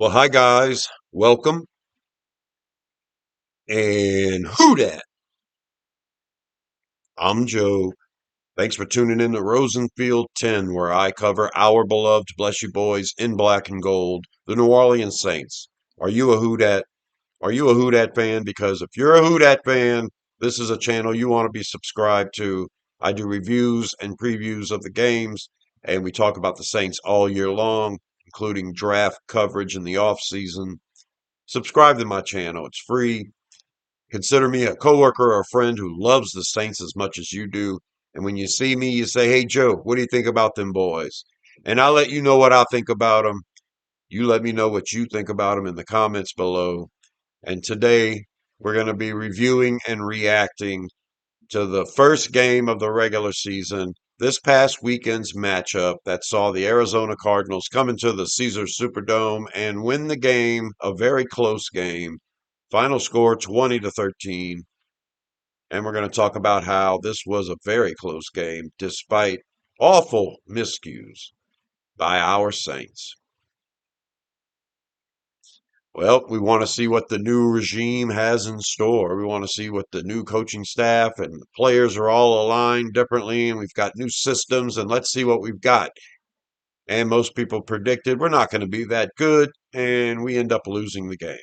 Well, hi guys, welcome. And who dat? I'm Joe. Thanks for tuning in to Rosenfield 10, where I cover our beloved Bless You Boys in black and gold, the New Orleans Saints. Are you a who dat? Are you a who dat fan? Because if you're a who dat fan, this is a channel you want to be subscribed to. I do reviews and previews of the games, and we talk about the Saints all year long, including draft coverage in the off season. Subscribe to my channel. It's free. Consider me a coworker or a friend who loves the Saints as much as you do. And when you see me, you say, "Hey, Joe, what do you think about them boys?" And I'll let you know what I think about them. You let me know what you think about them in the comments below. And today, we're going to be reviewing and reacting to the first game of the regular season, this past weekend's matchup that saw the Arizona Cardinals come into the Caesars Superdome and win the game, a very close game. Final score 20-13. And we're going to talk about how this was a very close game despite awful miscues by our Saints. Well, we want to see what the new regime has in store. We want to see what the new coaching staff and the players are all aligned differently, and we've got new systems, and let's see what we've got. And most people predicted we're not going to be that good, and we end up losing the game.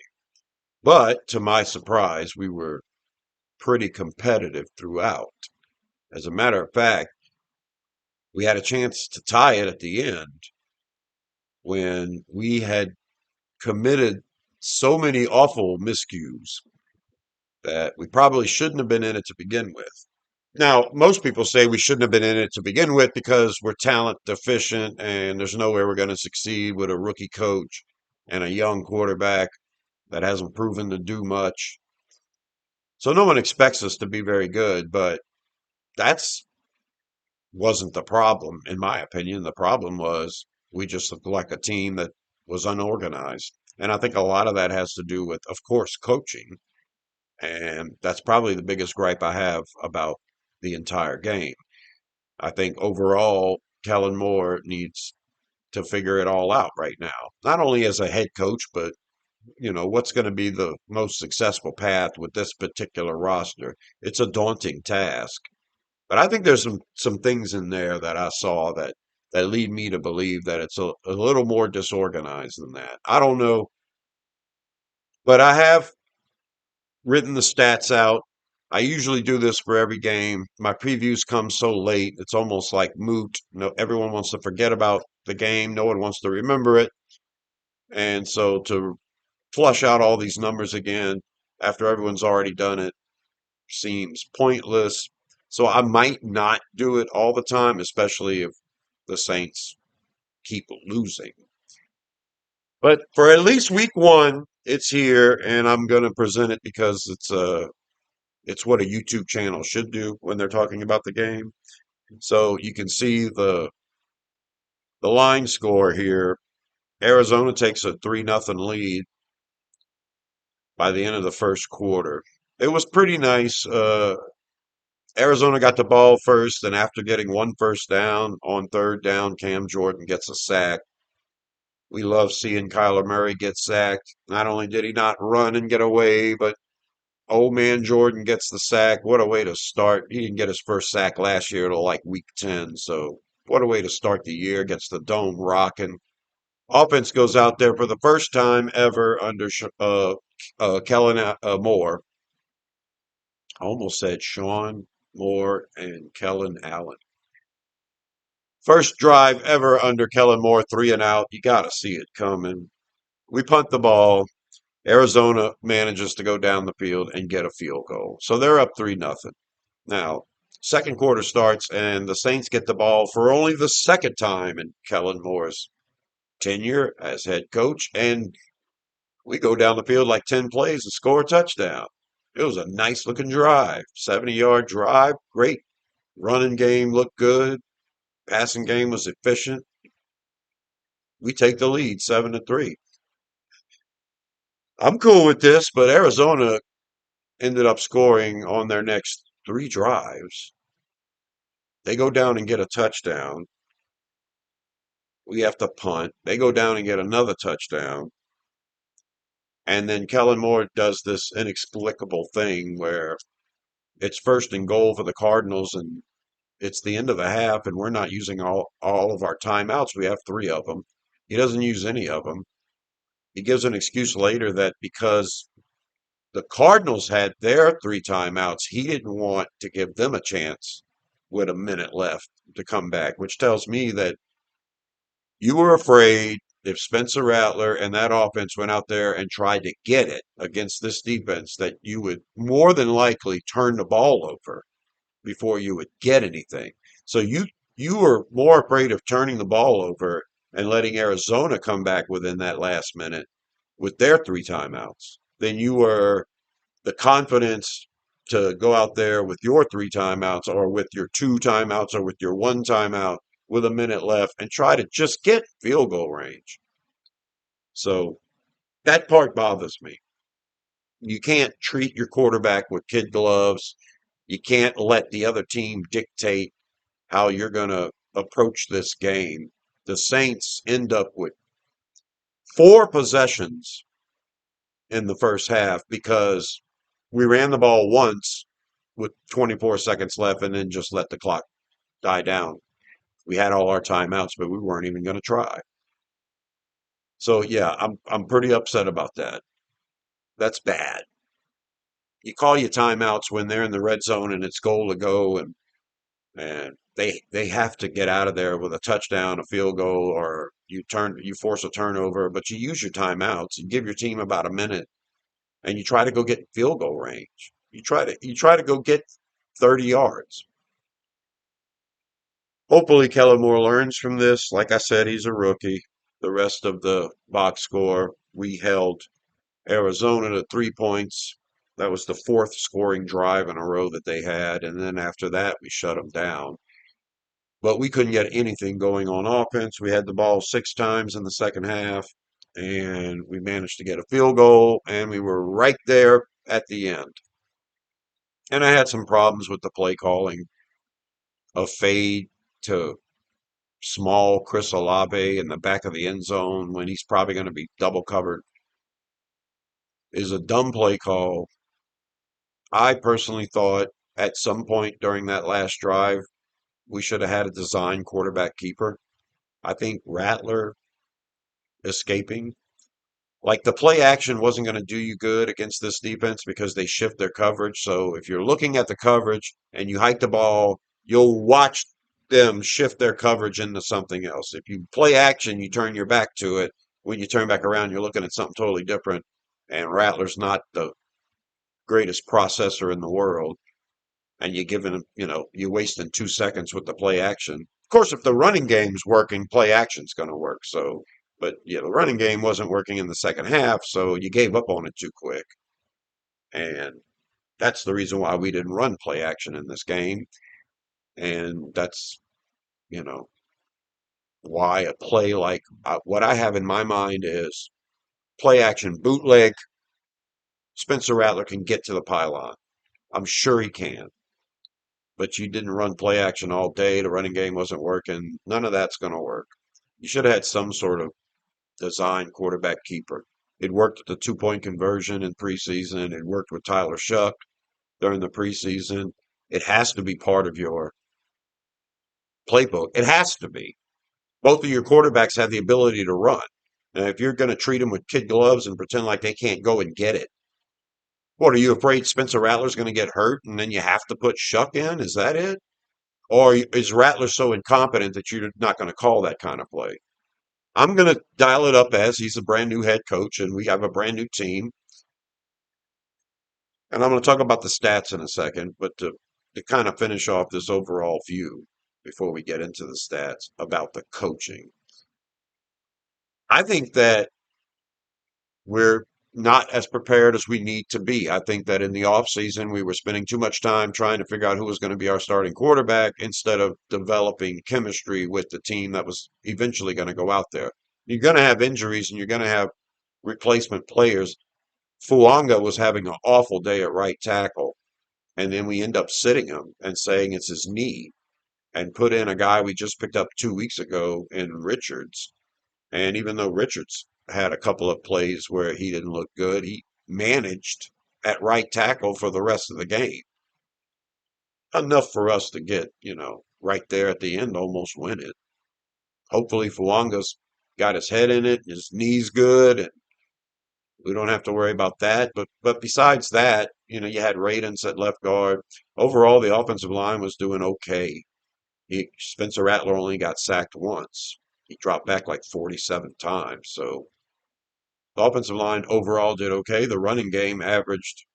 But to my surprise, we were pretty competitive throughout. As a matter of fact, we had a chance to tie it at the end when we had committed so many awful miscues that we probably shouldn't have been in it to begin with. Now, most people say we shouldn't have been in it to begin with because we're talent deficient and there's no way we're going to succeed with a rookie coach and a young quarterback that hasn't proven to do much. So no one expects us to be very good, but that's wasn't the problem, in my opinion. The problem was we just looked like a team that was unorganized. And I think a lot of that has to do with, of course, coaching. And that's probably the biggest gripe I have about the entire game. I think overall, Kellen Moore needs to figure it all out right now. Not only as a head coach, but what's going to be the most successful path with this particular roster. It's a daunting task. But I think there's some things in there that I saw that lead me to believe that it's a little more disorganized than that. I don't know, but I have written the stats out. I usually do this for every game. My previews come so late, it's almost like moot. No, everyone wants to forget about the game. No one wants to remember it. And so to flush out all these numbers again after everyone's already done it seems pointless. So I might not do it all the time, especially if the Saints keep losing. But for at least week one, it's here, and I'm going to present it because it's what a YouTube channel should do when they're talking about the game. So you can see the line score here. Arizona takes a 3-0 lead by the end of the first quarter. It was pretty nice. Arizona got the ball first, and after getting one first down on third down, Cam Jordan gets a sack. We love seeing Kyler Murray get sacked. Not only did he not run and get away, but old man Jordan gets the sack. What a way to start. He didn't get his first sack last year till like week 10. So what a way to start the year. Gets the dome rocking. Offense goes out there for the first time ever under Kellen Moore. I almost said Sean Moore and Kellen Allen. First drive ever under Kellen Moore, 3-and-out. You got to see it coming. We punt the ball. Arizona manages to go down the field and get a field goal. So they're up 3-0. Now, second quarter starts and the Saints get the ball for only the second time in Kellen Moore's tenure as head coach. And we go down the field like 10 plays and score a touchdown. It was a nice looking drive, 70-yard drive. Great running game, looked good. Passing game was efficient. We take the lead 7-3. I'm cool with this, but Arizona ended up scoring on their next three drives. They go down and get a touchdown. We have to punt. They go down and get another touchdown. And then Kellen Moore does this inexplicable thing where it's first and goal for the Cardinals, and it's the end of the half, and we're not using all of our timeouts. We have three of them. He doesn't use any of them. He gives an excuse later that because the Cardinals had their three timeouts, he didn't want to give them a chance with a minute left to come back, which tells me that you were afraid if Spencer Rattler and that offense went out there and tried to get it against this defense, that you would more than likely turn the ball over before you would get anything. So you were more afraid of turning the ball over and letting Arizona come back within that last minute with their three timeouts than you were the confidence to go out there with your three timeouts or with your two timeouts or with your one timeout with a minute left and try to just get field goal range. So that part bothers me. You can't treat your quarterback with kid gloves. You can't let the other team dictate how you're going to approach this game. The Saints end up with four possessions in the first half because we ran the ball once with 24 seconds left and then just let the clock die down. We had all our timeouts, but we weren't even going to try. So yeah, I'm pretty upset about that. That's bad. You call your timeouts when they're in the red zone and it's goal to go, and they have to get out of there with a touchdown, a field goal, or you force a turnover, but you use your timeouts and give your team about a minute and you try to go get field goal range. You try to go get 30 yards. Hopefully Kellen Moore learns from this. Like I said, he's a rookie. The rest of the box score, we held Arizona to 3 points. That was the fourth scoring drive in a row that they had. And then after that, we shut them down. But we couldn't get anything going on offense. We had the ball six times in the second half, and we managed to get a field goal, and we were right there at the end. And I had some problems with the play calling, a fade to small Chris Olave in the back of the end zone when he's probably going to be double covered is a dumb play call. I personally thought at some point during that last drive, we should have had a design quarterback keeper. I think Rattler escaping, like the play action wasn't going to do you good against this defense because they shift their coverage. So if you're looking at the coverage and you hike the ball, you'll watch them shift their coverage into something else. If you play action, you turn your back to it. When you turn back around, you're looking at something totally different. And Rattler's not the greatest processor in the world. And you're giving him, you're wasting 2 seconds with the play action. Of course, if the running game's working, play action's going to work. So, but yeah, the running game wasn't working in the second half, so you gave up on it too quick. And that's the reason why we didn't run play action in this game. And that's, you know, why a play like what I have in my mind is play action bootleg. Spencer Rattler can get to the pylon. I'm sure he can. But you didn't run play action all day. The running game wasn't working. None of that's going to work. You should have had some sort of design quarterback keeper. It worked at the 2 point conversion in preseason. It worked with Tyler Shuck during the preseason. It has to be part of your playbook. It has to be. Both of your quarterbacks have the ability to run. And if you're going to treat them with kid gloves and pretend like they can't go and get it, what are you afraid Spencer Rattler's going to get hurt and then you have to put Shuck in? Is that it? Or is Rattler so incompetent that you're not going to call that kind of play? I'm going to dial it up as he's a brand new head coach and we have a brand new team. And I'm going to talk about the stats in a second, but to kind of finish off this overall view before we get into the stats about the coaching, I think that we're not as prepared as we need to be. I think that in the offseason, we were spending too much time trying to figure out who was going to be our starting quarterback instead of developing chemistry with the team that was eventually going to go out there. You're going to have injuries and you're going to have replacement players. Fuanga was having an awful day at right tackle, and then we end up sitting him and saying it's his knee and put in a guy we just picked up 2 weeks ago in Richards. And even though Richards had a couple of plays where he didn't look good. He managed at right tackle for the rest of the game. Enough for us to get, right there at the end, almost win it. Hopefully Fuanga's got his head in it, his knees good, and we don't have to worry about that. But besides that, you had Radens at left guard. Overall, the offensive line was doing okay. Spencer Rattler only got sacked once. He dropped back like 47 times. So the offensive line overall did okay. The running game averaged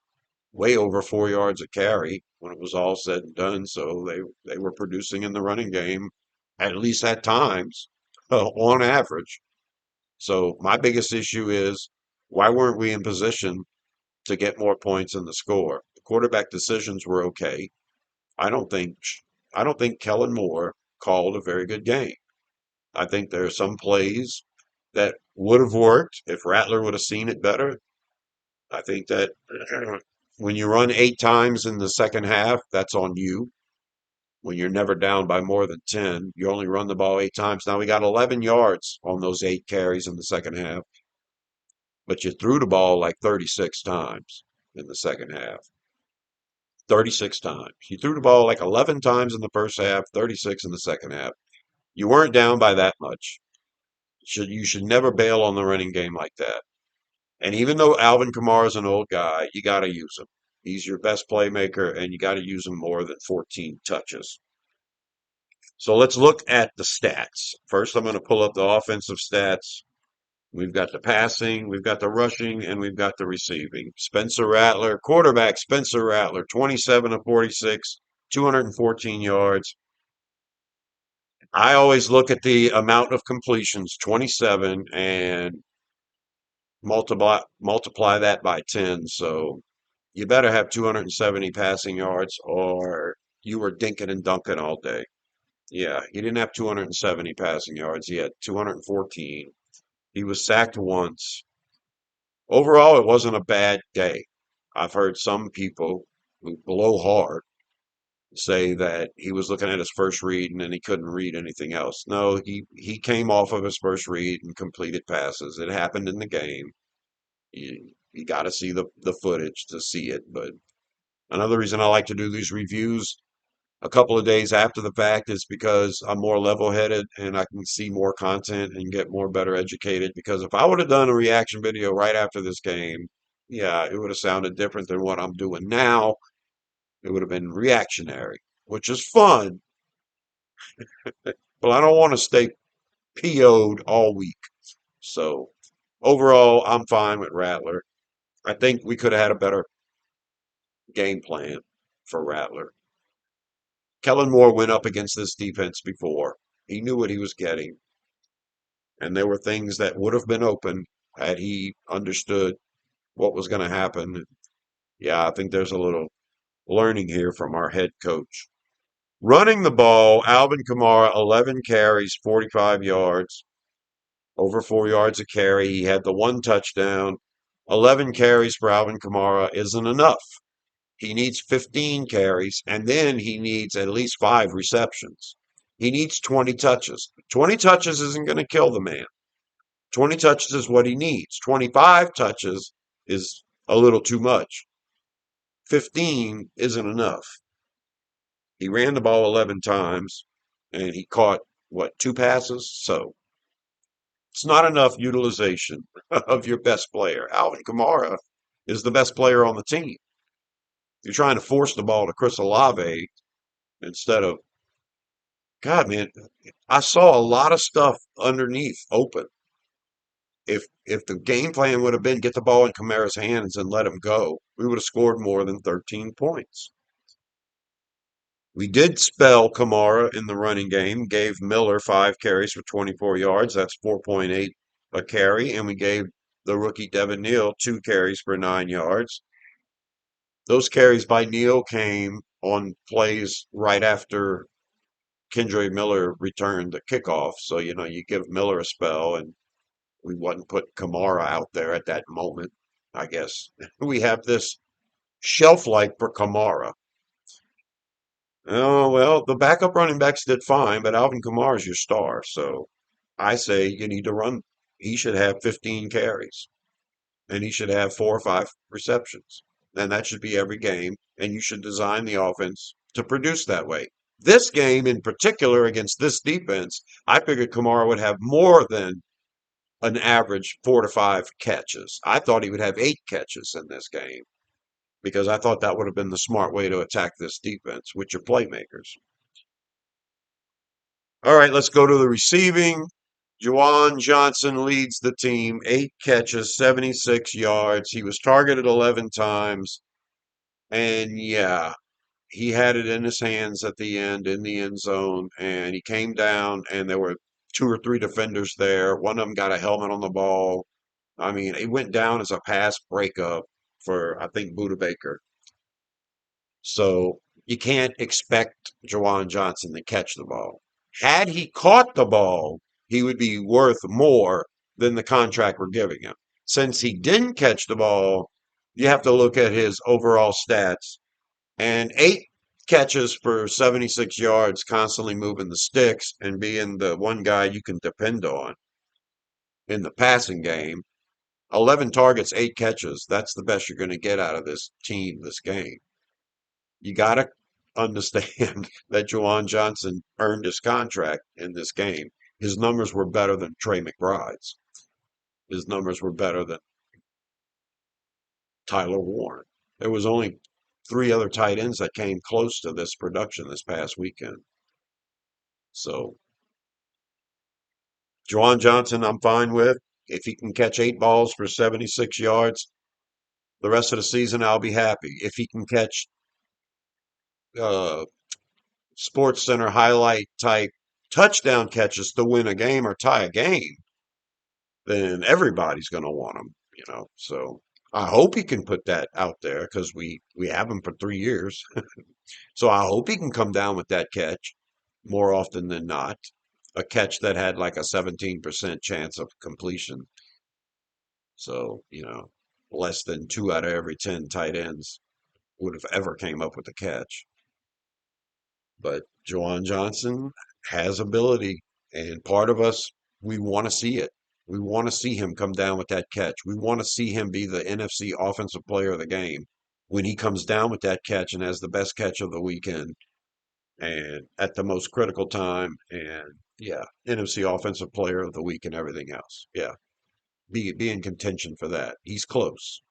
way over 4 yards a carry when it was all said and done. So they were producing in the running game, at least at times, on average. So my biggest issue is why weren't we in position to get more points in the score? The quarterback decisions were okay. I don't think I don't think Kellen Moore called a very good game. I think there are some plays that would have worked if Rattler would have seen it better. I think that when you run 8 times in the second half, that's on you. When you're never down by more than 10, you only run the ball 8 times. Now we got 11 yards on those 8 carries in the second half, but you threw the ball like 36 times in the second half. 36 times. You threw the ball like 11 times in the first half, 36 in the second half. You weren't down by that much. You should never bail on the running game like that. And even though Alvin Kamara is an old guy, you got to use him. He's your best playmaker, and you got to use him more than 14 touches. So let's look at the stats. First, I'm going to pull up the offensive stats. We've got the passing, we've got the rushing, and we've got the receiving. Spencer Rattler, quarterback Spencer Rattler, 27 of 46, 214 yards. I always look at the amount of completions, 27, and multiply that by 10. So you better have 270 passing yards or you were dinking and dunking all day. Yeah, he didn't have 270 passing yards. He had 214. He was sacked once. Overall, it wasn't a bad day. I've heard some people who blow hard say that he was looking at his first read and then he couldn't read anything else. No, he came off of his first read and completed passes. It happened in the game. You got to see the footage to see it. But another reason I like to do these reviews a couple of days after the fact is because I'm more level-headed and I can see more content and get more better educated. Because if I would have done a reaction video right after this game, yeah, it would have sounded different than what I'm doing now. It would have been reactionary, which is fun, but I don't want to stay PO'd all week. So overall, I'm fine with Rattler. I think we could have had a better game plan for Rattler. Kellen Moore went up against this defense before. He knew what he was getting, and there were things that would have been open had he understood what was going to happen. Yeah, I think there's a little learning here from our head coach. Running the ball, Alvin Kamara, 11 carries, 45 yards, over 4 yards a carry. He had the one touchdown. 11 carries for Alvin Kamara isn't enough. He needs 15 carries, and then he needs at least 5 receptions. He needs 20 touches. 20 touches isn't going to kill the man. 20 touches is what he needs. 25 touches is a little too much. 15 isn't enough. He ran the ball 11 times, and he caught, what, 2 passes? So it's not enough utilization of your best player. Alvin Kamara is the best player on the team. You're trying to force the ball to Chris Olave instead of God, man, I saw a lot of stuff underneath open. If the game plan would have been get the ball in Kamara's hands and let him go, we would have scored more than 13 points. We did spell Kamara in the running game, gave Miller 5 carries for 24 yards. That's 4.8 a carry, and we gave the rookie Devin Neal 2 carries for 9 yards. Those carries by Neal came on plays right after Kendre Miller returned the kickoff. So, you give Miller a spell, and we wouldn't put Kamara out there at that moment, I guess. We have this shelf life for Kamara. Oh, well, the backup running backs did fine, but Alvin Kamara is your star. So I say you need to run. he should have 15 carries and he should have 4 or 5 receptions. And that should be every game. And you should design the offense to produce that way. This game in particular against this defense, I figured Kamara would have more than an average 4 to 5 catches. I thought he would have 8 catches in this game because I thought that would have been the smart way to attack this defense with your playmakers. All right, let's go to the receiving. Juwan Johnson leads the team, 8 catches, 76 yards. He was targeted 11 times. And yeah, he had it in his hands at the end in the end zone. And he came down, and there were 2 or 3 defenders there. One of them got a helmet on the ball. I mean, it went down as a pass breakup for, I think, Buda Baker. So you can't expect Jawan Johnson to catch the ball. Had he caught the ball, he would be worth more than the contract we're giving him. Since he didn't catch the ball, you have to look at his overall stats. And 8 catches for 76 yards, constantly moving the sticks and being the one guy you can depend on in the passing game. 11 targets, 8 catches. That's the best you're going to get out of this team this game. You got to understand that Juwan Johnson earned his contract in this game. His numbers were better than Trey McBride's. His numbers were better than Tyler Warren. There was only 3 other tight ends that came close to this production this past weekend. So Juwan Johnson, I'm fine with. If he can catch 8 balls for 76 yards the rest of the season, I'll be happy. If he can catch uh, Sports Center highlight type touchdown catches to win a game or tie a game, then everybody's going to want him. So I hope he can put that out there because we have him for 3 years. So I hope he can come down with that catch more often than not. A catch that had like a 17% chance of completion. So, less than 2 out of every 10 tight ends would have ever came up with a catch. But Jawan Johnson has ability, and part of us, we want to see it. We want to see him come down with that catch. We want to see him be the NFC Offensive Player of the game when he comes down with that catch and has the best catch of the weekend and at the most critical time. And yeah, NFC Offensive Player of the week and everything else. Yeah, be in contention for that. He's close.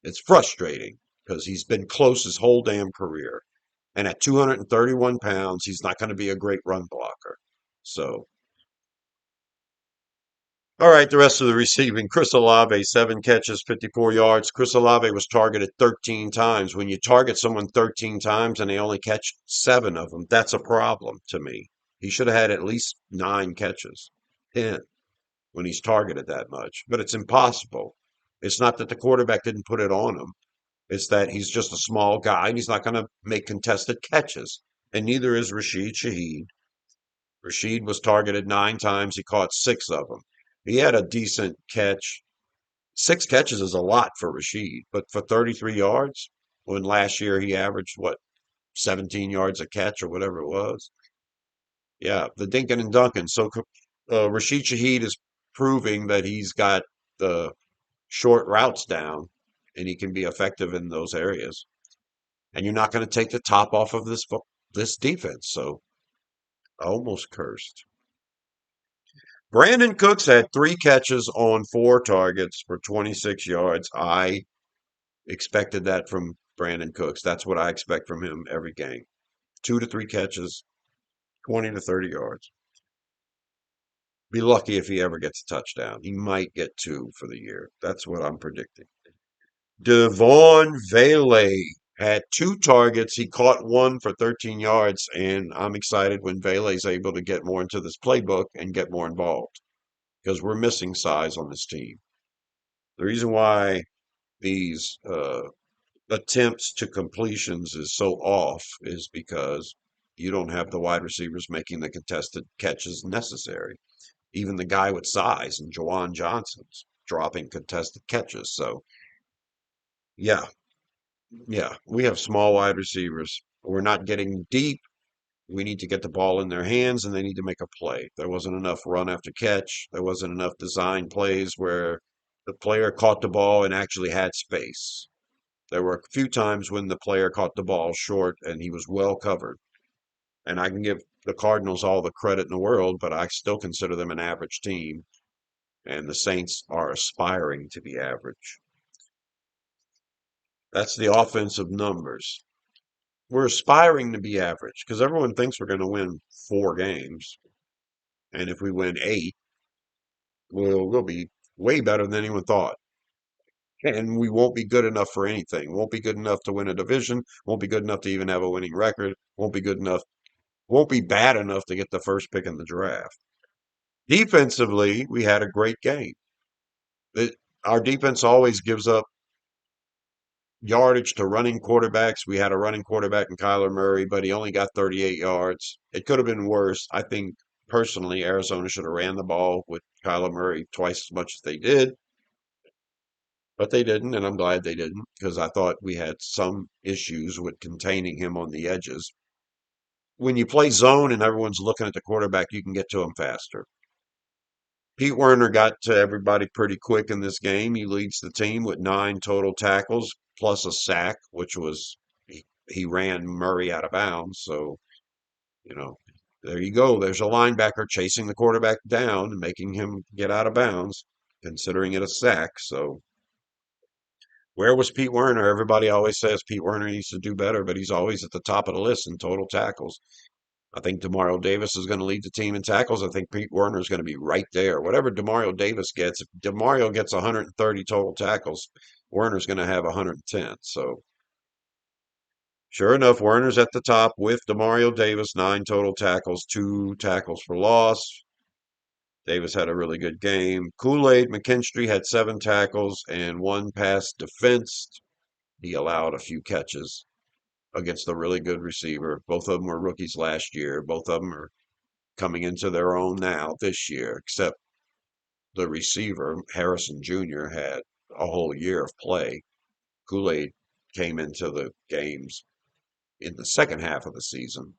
It's frustrating because he's been close his whole damn career. And at 231 pounds, he's not going to be a great run blocker. So, all right, the rest of the receiving. Chris Olave, 7 catches, 54 yards. Chris Olave was targeted 13 times. When you target someone 13 times and they only catch 7 of them, that's a problem to me. He should have had at least 9 catches, 10, when he's targeted that much. But it's impossible. It's not that the quarterback didn't put it on him. It's that he's just a small guy and he's not going to make contested catches. And neither is Rashid Shaheed. Rashid was targeted 9 times. He caught 6 of them. He had a decent catch. 6 catches is a lot for Rashid, but for 33 yards, when last year he averaged, what, 17 yards a catch or whatever it was. Yeah, the Dinkin and Duncan. So Rashid Shaheed is proving that he's got the short routes down and he can be effective in those areas. And you're not going to take the top off of this defense. So I almost cursed. Brandon Cooks had 3 catches on 4 targets for 26 yards. I expected that from Brandon Cooks. That's what I expect from him every game. 2 to 3 catches, 20 to 30 yards. Be lucky if he ever gets a touchdown. He might get 2 for the year. That's what I'm predicting. Devon Vele had 2 targets. He caught one for 13 yards, and I'm excited when Vele's able to get more into this playbook and get more involved because we're missing size on this team. The reason why these attempts to completions is so off is because you don't have the wide receivers making the contested catches necessary. Even the guy with size and Jawan Johnson's dropping contested catches. So yeah, yeah, we have small wide receivers. We're not getting deep. We need to get the ball in their hands and they need to make a play. There wasn't enough run after catch. There wasn't enough design plays where the player caught the ball and actually had space. There were a few times when the player caught the ball short and he was well covered. And I can give the Cardinals all the credit in the world, but I still consider them an average team. And the Saints are aspiring to be average. That's the offensive numbers. We're aspiring to be average because everyone thinks we're going to win 4 games. And if we win 8, we'll be way better than anyone thought. And we won't be good enough for anything. Won't be good enough to win a division. Won't be good enough to even have a winning record. Won't be good enough. Won't be bad enough to get the first pick in the draft. Defensively, we had a great game. It, our defense always gives up yardage to running quarterbacks. We had a running quarterback in Kyler Murray, but he only got 38 yards. It could have been worse. I think personally, Arizona should have ran the ball with Kyler Murray twice as much as they did, but they didn't, and I'm glad they didn't because I thought we had some issues with containing him on the edges. When you play zone and everyone's looking at the quarterback, you can get to him faster. Pete Werner got to everybody pretty quick in this game. He leads the team with 9 total tackles plus a sack, which was he ran Murray out of bounds. So, you know, there you go. There's a linebacker chasing the quarterback down and making him get out of bounds, considering it a sack. So, where was Pete Werner? Everybody always says Pete Werner needs to do better, but he's always at the top of the list in total tackles. I think Demario Davis is going to lead the team in tackles. I think Pete Werner is going to be right there. Whatever Demario Davis gets, if Demario gets 130 total tackles, Werner's going to have 110. So sure enough, Werner's at the top with Demario Davis, 9 total tackles, 2 tackles for loss. Davis had a really good game. Kool-Aid McKinstry had 7 tackles and 1 pass defense. He allowed a few catches against a really good receiver. Both of them were rookies last year. Both of them are coming into their own now this year, except the receiver, Harrison Jr., had a whole year of play. Kool-Aid came into the games in the second half of the season.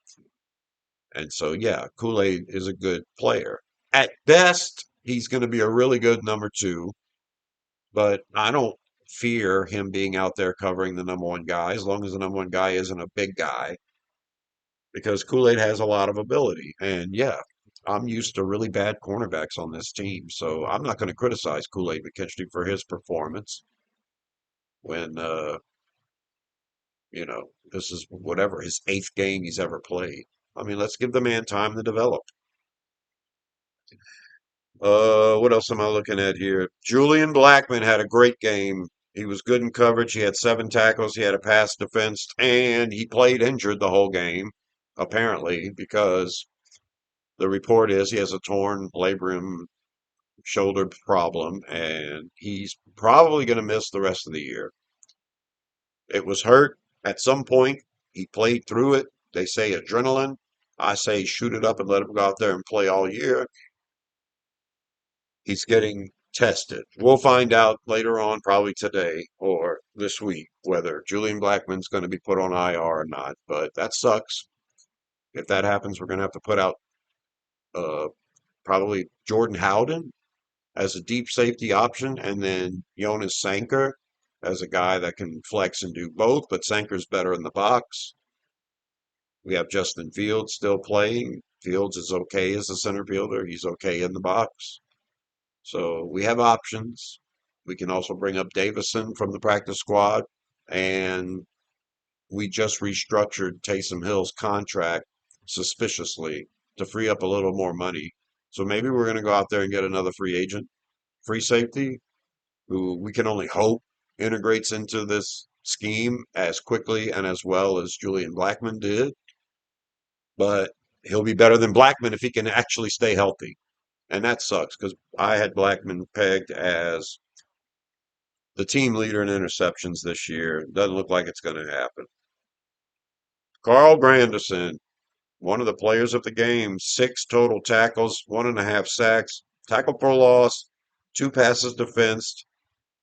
And so, yeah, Kool-Aid is a good player. At best, he's going to be a really good number 2, but I don't fear him being out there covering the number 1 guy as long as the number 1 guy isn't a big guy because Kool-Aid has a lot of ability. And yeah, I'm used to really bad cornerbacks on this team, so I'm not going to criticize Kool-Aid McKinstry for his performance when this is whatever his 8th game he's ever played. I mean, let's give the man time to develop. What else am I looking at here? Julian Blackman had a great game. He was good in coverage. He had 7 tackles. He had a pass defense, and he played injured the whole game, apparently, because the report is he has a torn labrum shoulder problem, and he's probably going to miss the rest of the year. It was hurt at some point. He played through it. They say adrenaline. I say shoot it up and let him go out there and play all year. He's getting tested. We'll find out later on, probably today or this week, whether Julian Blackman's going to be put on IR or not. But that sucks. If that happens, we're going to have to put out uh, probably Jordan Howden as a deep safety option, and then Jonas Sanker as a guy that can flex and do both, but Sanker's better in the box. We have Justin Fields still playing. Fields is okay as a center fielder. He's okay in the box. So we have options. We can also bring up Davison from the practice squad, and we just restructured Taysom Hill's contract suspiciously to free up a little more money. So maybe we're going to go out there and get another free agent, free safety, who we can only hope integrates into this scheme as quickly and as well as Julian Blackman did. But he'll be better than Blackman if he can actually stay healthy. And that sucks because I had Blackman pegged as the team leader in interceptions this year. Doesn't look like it's going to happen. Carl Granderson, one of the players of the game, 6 total tackles, 1.5 sacks, tackle for loss, 2 passes defensed,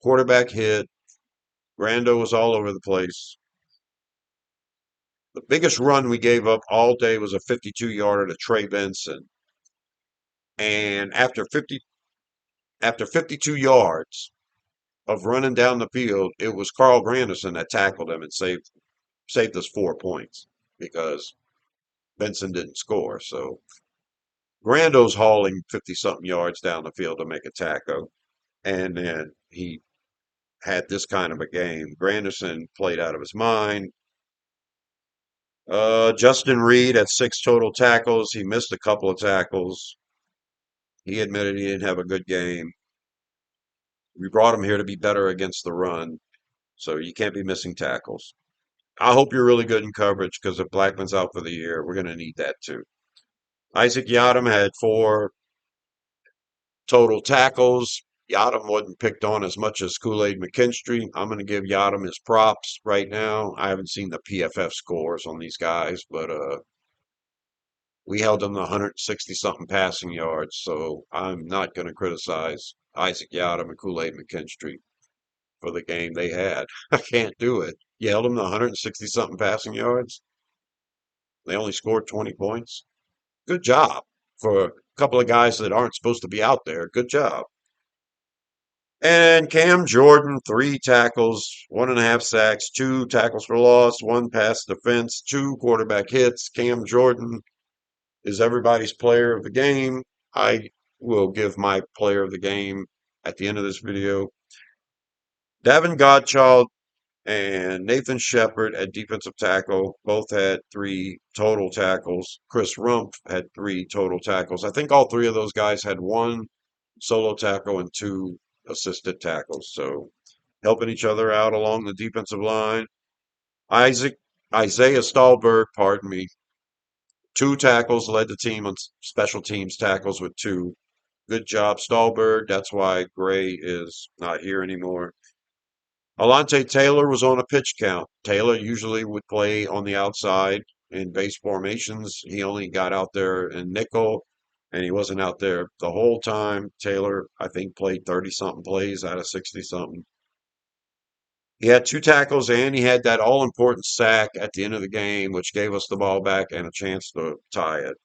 quarterback hit. Grando was all over the place. The biggest run we gave up all day was a 52-yarder to Trey Benson. And after 52 yards of running down the field, it was Carl Granderson that tackled him and saved us 4 points because Benson didn't score. So Grando's hauling 50 something yards down the field to make a tackle. And then he had this kind of a game. Granderson played out of his mind. Justin Reed had 6 total tackles. He missed a couple of tackles. He admitted he didn't have a good game. We brought him here to be better against the run, so you can't be missing tackles. I hope you're really good in coverage because if Blackman's out for the year, we're going to need that too. Isaac Yadam had 4 total tackles. Yadam wasn't picked on as much as Kool-Aid McKinstry. I'm going to give Yadam his props right now. I haven't seen the PFF scores on these guys, but we held them to 160 something passing yards, so I'm not going to criticize Isaac Yadam and Kool-Aid McKinstry for the game they had. I can't do it. You held them to 160 something passing yards. They only scored 20 points. Good job for a couple of guys that aren't supposed to be out there. Good job. And Cam Jordan, 3 tackles, 1.5 sacks, 2 tackles for loss, 1 pass defense, 2 quarterback hits. Cam Jordan is everybody's player of the game. I will give my player of the game at the end of this video. Davin Godchild and Nathan Shepard at defensive tackle both had 3 total tackles. Chris Rumpf had 3 total tackles. I think all 3 of those guys had 1 solo tackle and 2 assisted tackles. So helping each other out along the defensive line. Isaac Isaiah Stahlberg, pardon me, 2 tackles, led the team on special teams tackles with 2. Good job, Stahlberg. That's why Gray is not here anymore. Alante Taylor was on a pitch count. Taylor usually would play on the outside in base formations. He only got out there in nickel, and he wasn't out there the whole time. Taylor, I think, played 30 something plays out of 60 something. He had 2 tackles and he had that all important sack at the end of the game, which gave us the ball back and a chance to tie it.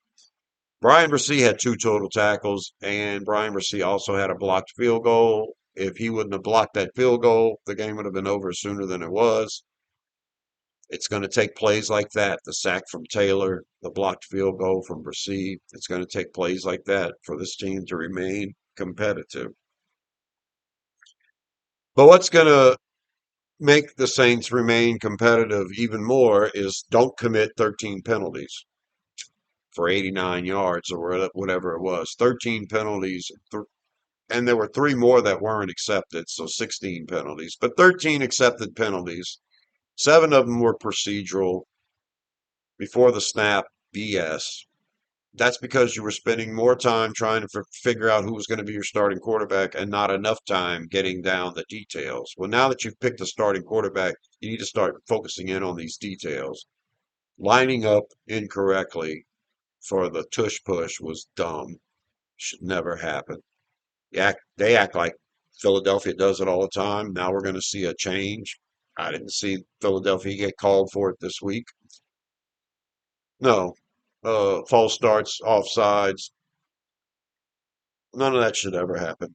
Brian Bresee had 2 total tackles, and Brian Bresee also had a blocked field goal. If he wouldn't have blocked that field goal, the game would have been over sooner than it was. It's going to take plays like that, the sack from Taylor, the blocked field goal from Bresee. It's going to take plays like that for this team to remain competitive. But what's going to make the Saints remain competitive even more is don't commit 13 penalties for 89 yards or whatever it was. 13 penalties, and there were 3 more that weren't accepted, so 16 penalties. But 13 accepted penalties. 7 of them were procedural before the snap BS. That's because you were spending more time trying to figure out who was going to be your starting quarterback and not enough time getting down the details. Well, now that you've picked a starting quarterback, you need to start focusing in on these details. Lining up incorrectly for the tush push was dumb. Should never happen. They act like Philadelphia does it all the time. Now we're going to see a change. I didn't see Philadelphia get called for it this week. No. False starts, offsides. None of that should ever happen.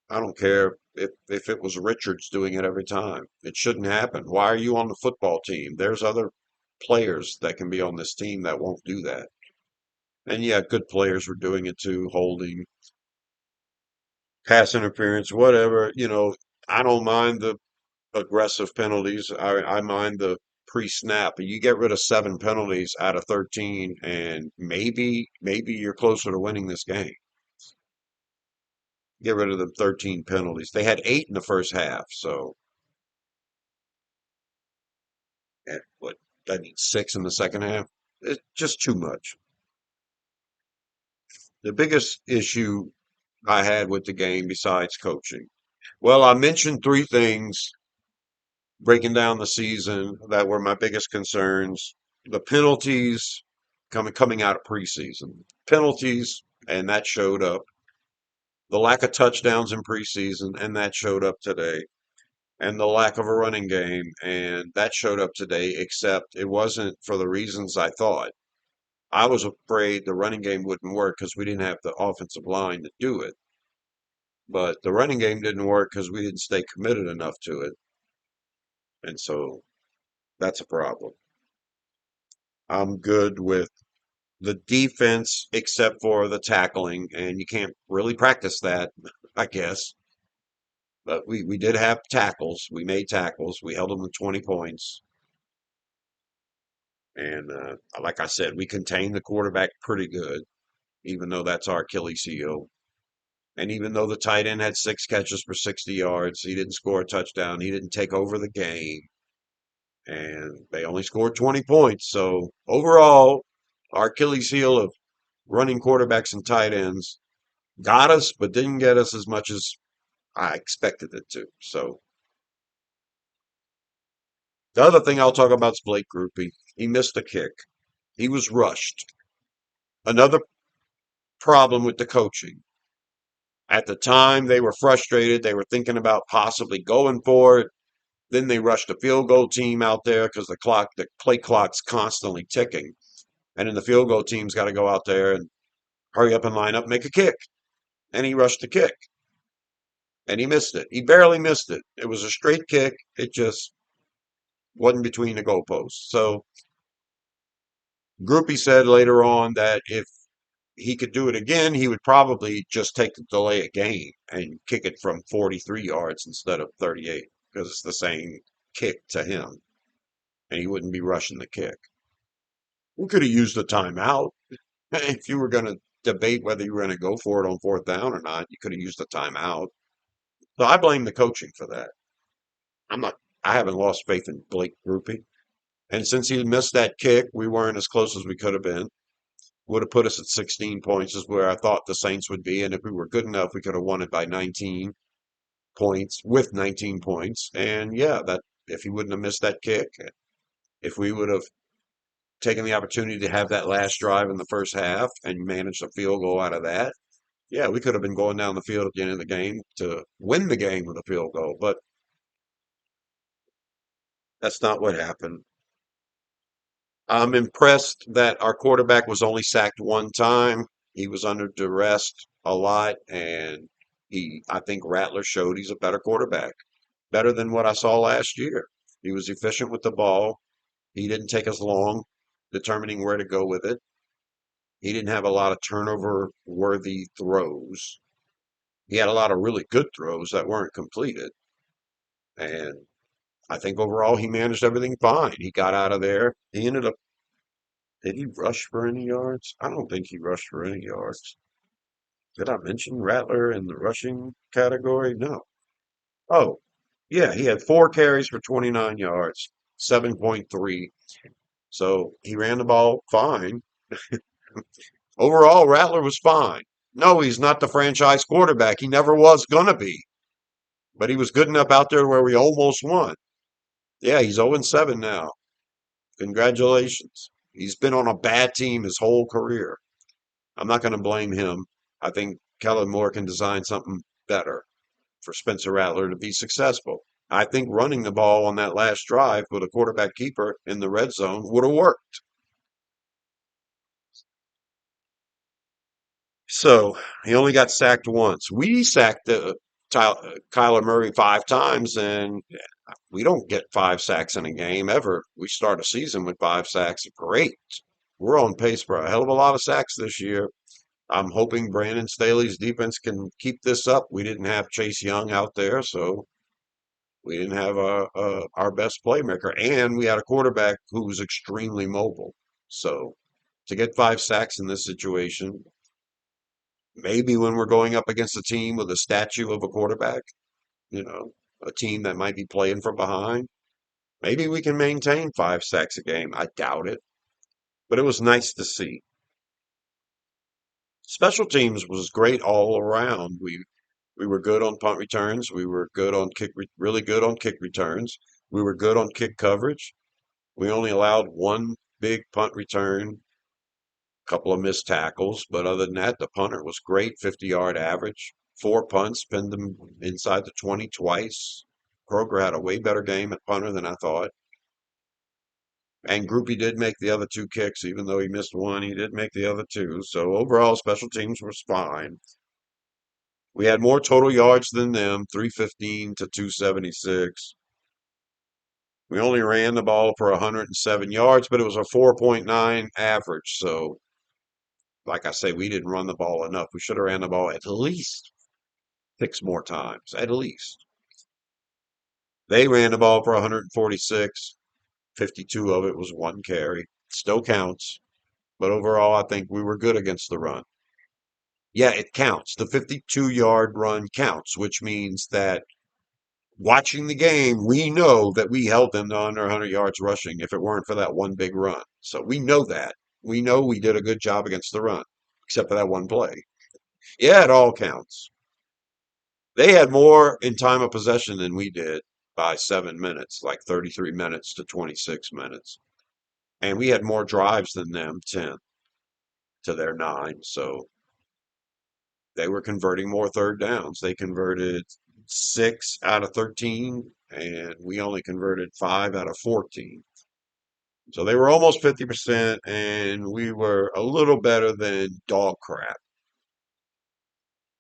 I don't care if it was Richards doing it every time. It shouldn't happen. Why are you on the football team? There's other players that can be on this team that won't do that. And yeah, good players were doing it too, holding, pass interference, whatever. I don't mind the aggressive penalties. I mind the pre-snap. You get rid of 7 penalties out of 13, and maybe you're closer to winning this game. Get rid of the 13 penalties. They had 8 in the first half, so and what that means 6 in the second half. It's just too much. The biggest issue I had with the game besides coaching. Well, I mentioned 3 things breaking down the season that were my biggest concerns. The penalties coming out of preseason. Penalties, and that showed up. The lack of touchdowns in preseason, and that showed up today. and the lack of a running game. And that showed up today, except it wasn't for the reasons I thought. I was afraid the running game wouldn't work because we didn't have the offensive line to do it. But the running game didn't work because we didn't stay committed enough to it. And so that's a problem. I'm good with the defense except for the tackling, and you can't really practice that, I guess. But we did have tackles. We made tackles. We held them to 20 points. And like I said, we contained the quarterback pretty good, even though that's our Achilles heel. And even though the tight end had 6 catches for 60 yards, he didn't score a touchdown. He didn't take over the game. And they only scored 20 points. So overall, our Achilles heel of running quarterbacks and tight ends got us, but didn't get us as much as I expected it to. So the other thing I'll talk about is Blake Groupie. He missed a kick. He was rushed. Another problem with the coaching. At the time, they were frustrated. They were thinking about possibly going for it. Then they rushed a field goal team out there because the play clock's constantly ticking. And then the field goal team's got to go out there and hurry up and line up, make a kick. And he rushed the kick and he missed it. He barely missed it. It was a straight kick. It just wasn't between the goalposts. So Groupie said later on that if he could do it again, he would probably just take the delay of game and kick it from 43 yards instead of 38 because it's the same kick to him and he wouldn't be rushing the kick. We could have used a timeout. If you were going to debate whether you were going to go for it on fourth down or not, you could have used a timeout. So I blame the coaching for that. I'm not, I haven't lost faith in Blake Groupie. And since he missed that kick, we weren't as close as we could have been. Would have put us at 16 points is where I thought the Saints would be. And if we were good enough, we could have won it by 19 points with 19 points. And yeah, that if he wouldn't have missed that kick, if we would have taken the opportunity to have that last drive in the first half and managed a field goal out of that, yeah, we could have been going down the field at the end of the game to win the game with a field goal. But that's not what happened. I'm impressed that our quarterback was only sacked one time. He was under duress a lot, and I think Rattler showed he's a better quarterback, better than what I saw last year. He was efficient with the ball. He didn't take as long determining where to go with it. He didn't have a lot of turnover worthy throws. He had a lot of really good throws that weren't completed. And I think overall he managed everything fine. He got out of there. He ended up, did he rush for any yards? I don't think he rushed for any yards. Did I mention Rattler in the rushing category? No. Oh, yeah, he had 4 carries for 29 yards, 7.3. So he ran the ball fine. Overall, Rattler was fine. No, he's not the franchise quarterback. He never was going to be. But he was good enough out there where we almost won. Yeah, he's 0-7 now. Congratulations. He's been on a bad team his whole career. I'm not going to blame him. I think Kellen Moore can design something better for Spencer Rattler to be successful. I think running the ball on that last drive with a quarterback keeper in the red zone would have worked. So he only got sacked once. We sacked Kyler Murray 5 times, and we don't get 5 sacks in a game ever. We start a season with 5 sacks. Great. We're on pace for a hell of a lot of sacks this year. I'm hoping Brandon Staley's defense can keep this up. We didn't have Chase Young out there, so we didn't have our best playmaker, and we had a quarterback who was extremely mobile. So to get 5 sacks in this situation, maybe when we're going up against a team with a statue of a quarterback, you know, a team that might be playing from behind, maybe we can maintain 5 sacks a game. I doubt it, but it was nice to see. Special teams was great all around. We were good on punt returns. We were good on really good on kick returns. We were good on kick coverage. We only allowed one big punt return, a couple of missed tackles, but other than that, the punter was great, 50-yard average. 4 punts, pinned them inside the 20 twice. Kroger had a way better game at punter than I thought. And Groupie did make the other two kicks, even though he missed one, he did make the other two. So overall, special teams was fine. We had more total yards than them, 315 to 276. We only ran the ball for 107 yards, but it was a 4.9 average. So, like I say, we didn't run the ball enough. We should have ran the ball at least six more times, at least. They ran the ball for 146. 52 of it was one carry. Still counts. But overall, I think we were good against the run. Yeah, it counts. The 52-yard run counts, which means that watching the game, we know that we held them to under 100 yards rushing if it weren't for that one big run. So we know that. We know we did a good job against the run, except for that one play. Yeah, it all counts. They had more in time of possession than we did by 7 minutes, like 33 minutes to 26 minutes. And we had more drives than them, 10 to their 9. So they were converting more third downs. They converted 6 out of 13, and we only converted 5 out of 14. So they were almost 50%, and we were a little better than dog crap.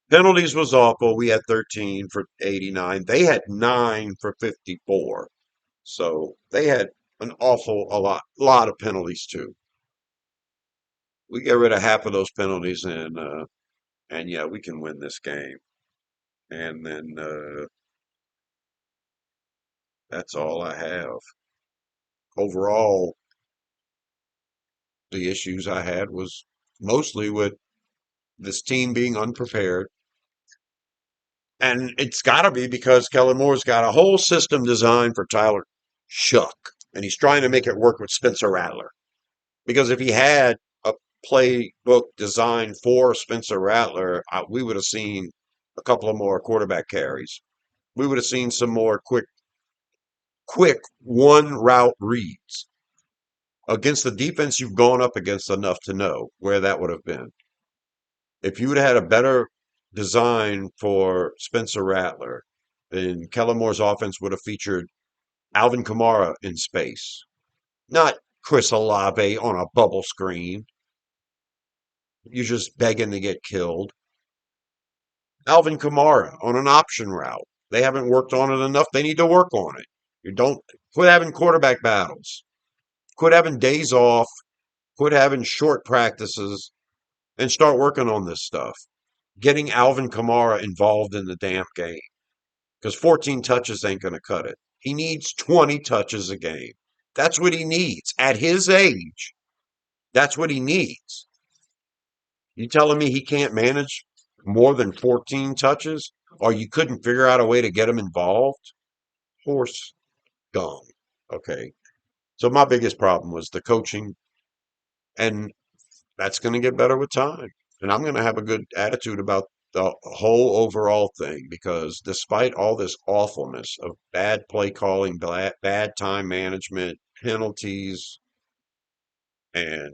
Penalties was awful. We had 13 for 89. They had 9 for 54. So they had a lot of penalties too. We get rid of half of those penalties, and yeah, we can win this game. And then that's all I have. Overall, the issues I had was mostly with this team being unprepared. And it's got to be because Kellen Moore's got a whole system designed for Tyler Shuck, and he's trying to make it work with Spencer Rattler. Because if he had a playbook designed for Spencer Rattler, we would have seen a couple of more quarterback carries. We would have seen some more quick one route reads. Against the defense you've gone up against enough to know where that would have been. If you would have had a better design for Spencer Rattler, then Kellen Moore's offense would have featured Alvin Kamara in space, not Chris Olave on a bubble screen. You're just begging to get killed. Alvin Kamara on an option route. They haven't worked on it enough. They need to work on it. You don't quit having quarterback battles. Quit having days off. Quit having short practices and start working on this stuff. Getting Alvin Kamara involved in the damn game because 14 touches ain't going to cut it. He needs 20 touches a game. That's what he needs at his age. That's what he needs. You telling me he can't manage more than 14 touches or you couldn't figure out a way to get him involved? Horse dung. Okay. So my biggest problem was the coaching, and that's going to get better with time. And I'm going to have a good attitude about the whole overall thing because despite all this awfulness of bad play calling, bad time management, penalties, and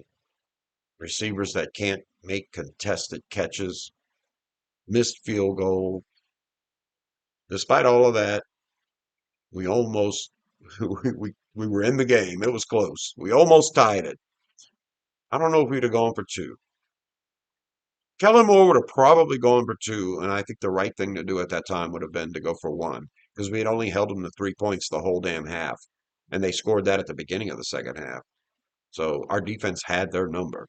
receivers that can't make contested catches, missed field goal, despite all of that, we almost we were in the game. It was close. We almost tied it. I don't know if we'd have gone for two. Kellen Moore would have probably gone for two, and I think the right thing to do at that time would have been to go for one because we had only held them to 3 points the whole damn half, and they scored that at the beginning of the second half. So our defense had their number.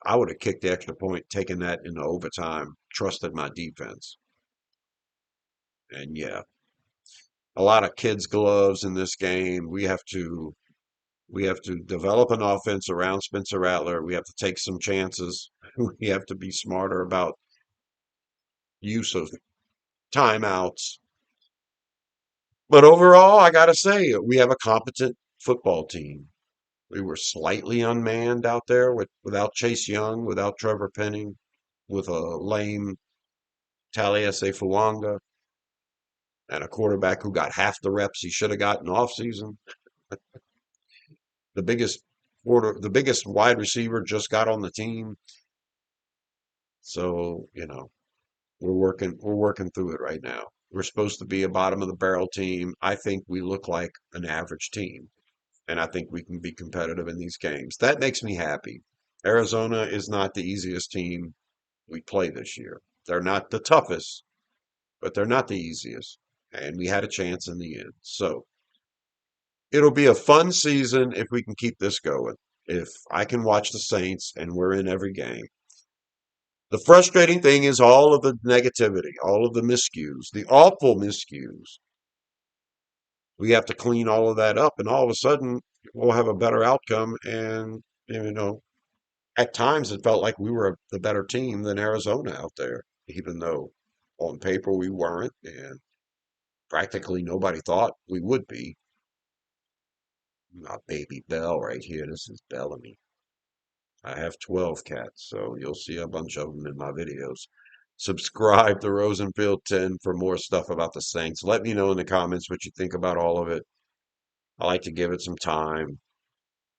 I would have kicked the extra point, taken that into overtime, trusted my defense. And yeah, a lot of kids' gloves in this game. We have to develop an offense around Spencer Rattler. We have to take some chances. We have to be smarter about use of timeouts. But overall, I got to say, we have a competent football team. We were slightly unmanned out there without Chase Young, without Trevor Penning, with a lame Taliesin Fuanga, and a quarterback who got half the reps he should have gotten off season. The biggest wide receiver just got on the team. So, we're working through it right now. we're supposed to be a bottom of the barrel team. I think we look like an average team, and I think we can be competitive in these games. That makes me happy. Arizona is not the easiest team we play this year. They're not the toughest, but they're not the easiest. And we had a chance in the end. So it'll be a fun season if we can keep this going. If I can watch the Saints and we're in every game. The frustrating thing is all of the negativity, all of the miscues, the awful miscues. We have to clean all of that up, and all of a sudden we'll have a better outcome. And at times it felt like we were the better team than Arizona out there, even though on paper we weren't, and practically nobody thought we would be. My baby Bell right here. This is Bellamy. I have 12 cats, so you'll see a bunch of them in my videos. Subscribe to Rosenfield 10 for more stuff about the Saints. Let me know in the comments what you think about all of it. I like to give it some time,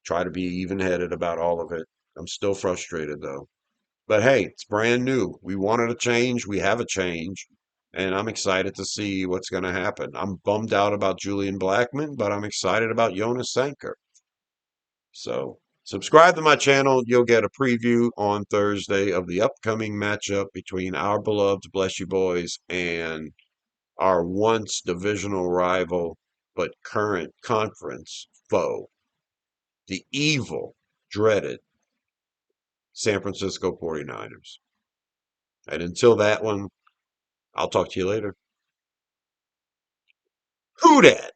try to be even-headed about all of it. I'm still frustrated though. But hey, it's brand new. We wanted a change. We have a change. And I'm excited to see what's going to happen. I'm bummed out about Julian Blackman, but I'm excited about Jonas Sanker. So subscribe to my channel. You'll get a preview on Thursday of the upcoming matchup between our beloved Bless You Boys and our once divisional rival, but current conference foe, the evil, dreaded San Francisco 49ers. And until that one, I'll talk to you later. Who dat?